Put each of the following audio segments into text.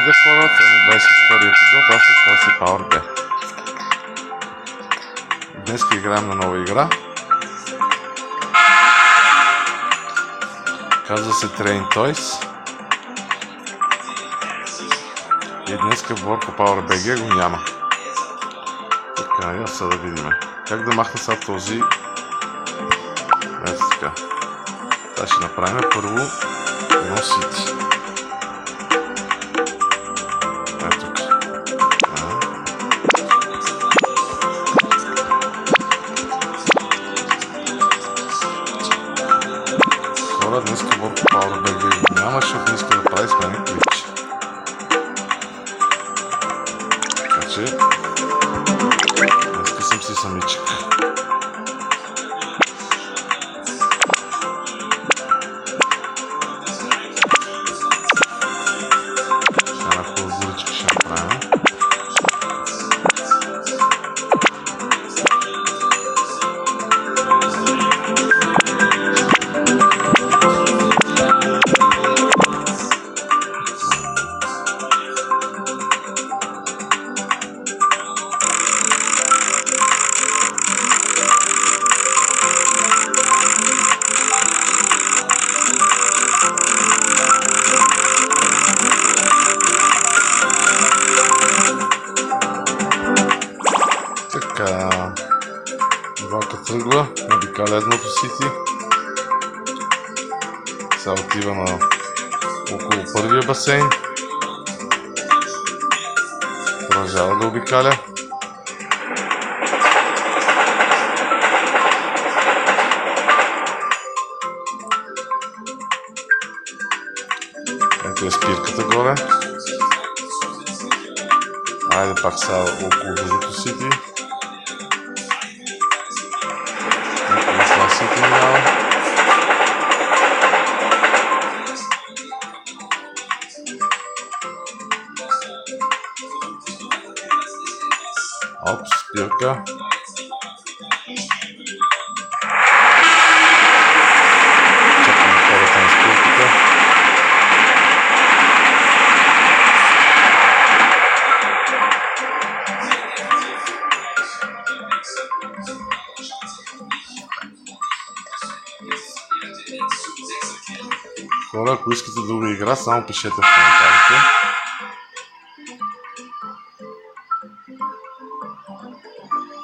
Здравейте хора, това е 22 епизод, аз се казвам си Power B. Днес играем на нова игра. Казва се Train Toys. И днеска в Borco Power BG го няма. Така, я сега да видим. Как да махна сега този... Ето така. Това ще направим първо едно сити. Ето тук. Хора, днеска в Borco Power BG го няма, защото не иска да прави с мене клипче. Така че... днеска съм си самичък. Така, Иванка тръгва, обикаля едното сити. Сега отива на около първия басейн. Продължава да обикаля. Ето е спирката горе. Айде пак сега около другото сити. Сити минава. Оп, спирка. Чакаме хората на спирката. Хора, ако искате друга игра, само пишете в коментарите.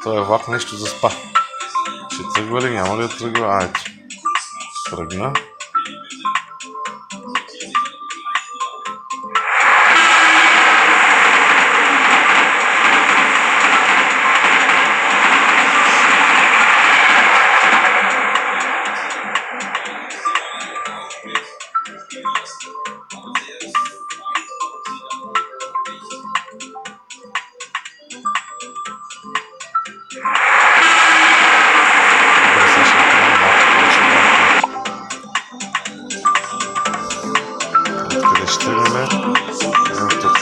Това е влак нещо за спа. Ще тръгва ли? Няма ли да тръгва? Ето. Тръгна. Откъде ще тръгваме? Ето тук.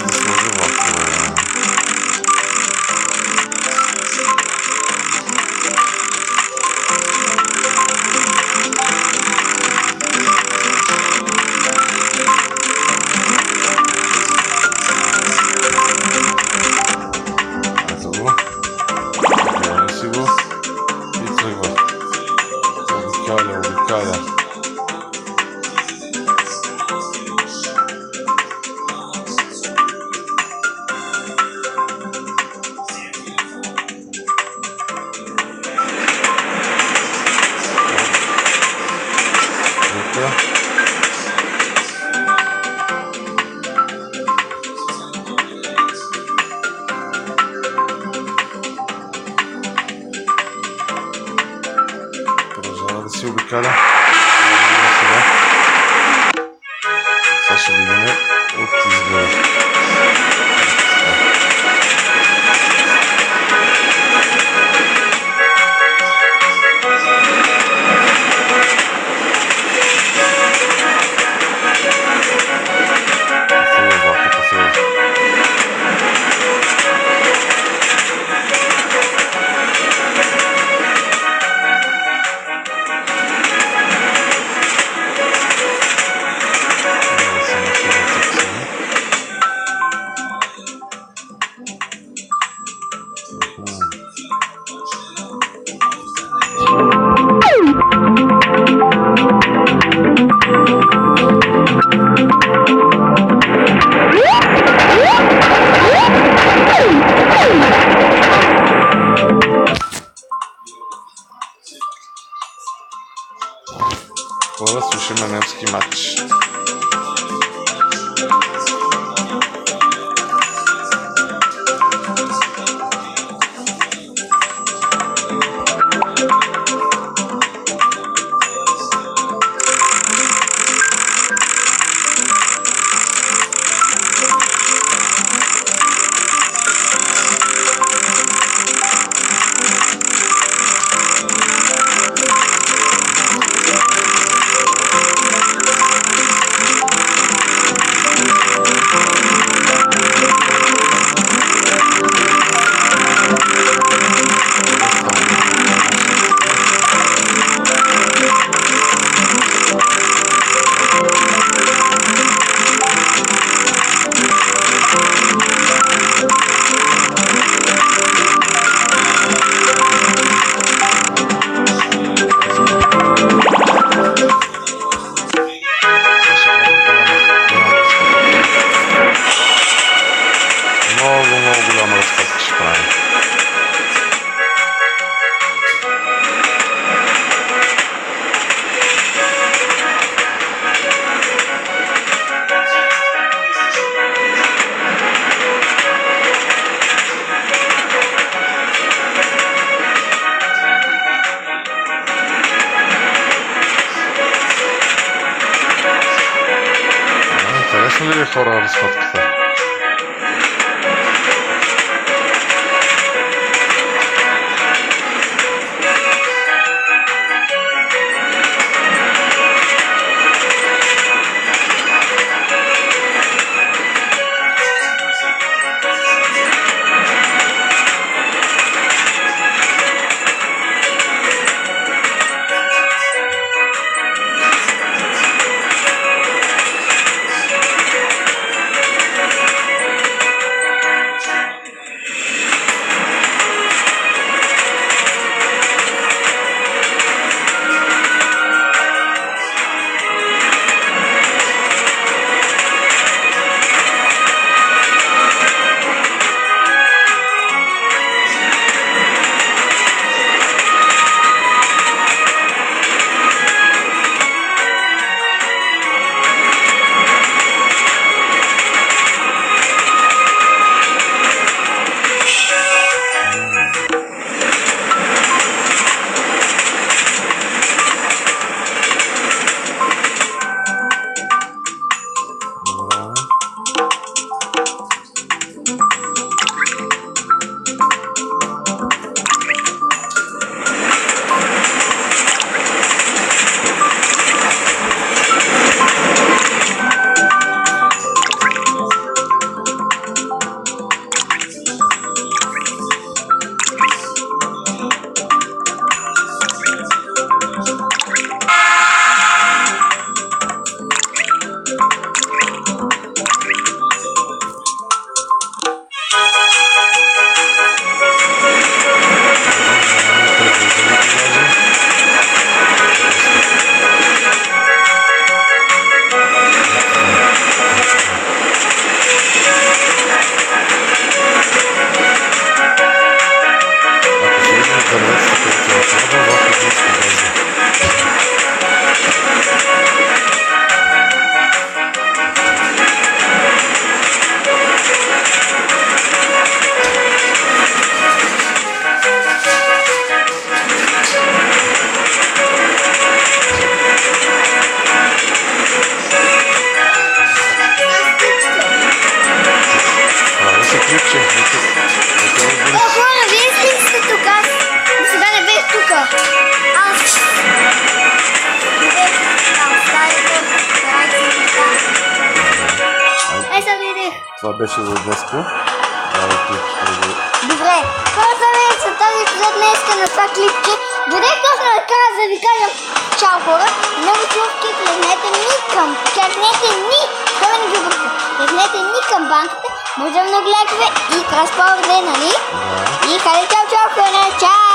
Да сложи влакове. Обикаля. Продължава да си обикаля. Сега ще видим от изгледа. Хора, слушаме немски матч. Много голяма разпадка ще прави. Интересно ли е хора разпадката? Това беше за днеска. Добре, хората ми са тази епизод днеска на това клипче. Дойде точно да ви кажем чао хора. Много чувки, клезнете ни към. Клезнете ни! Това не ви обръща. Клезнете ни към банката, може да много лайкове и кръспа, нали? Да. И хайде, чао, чао, хора, чао!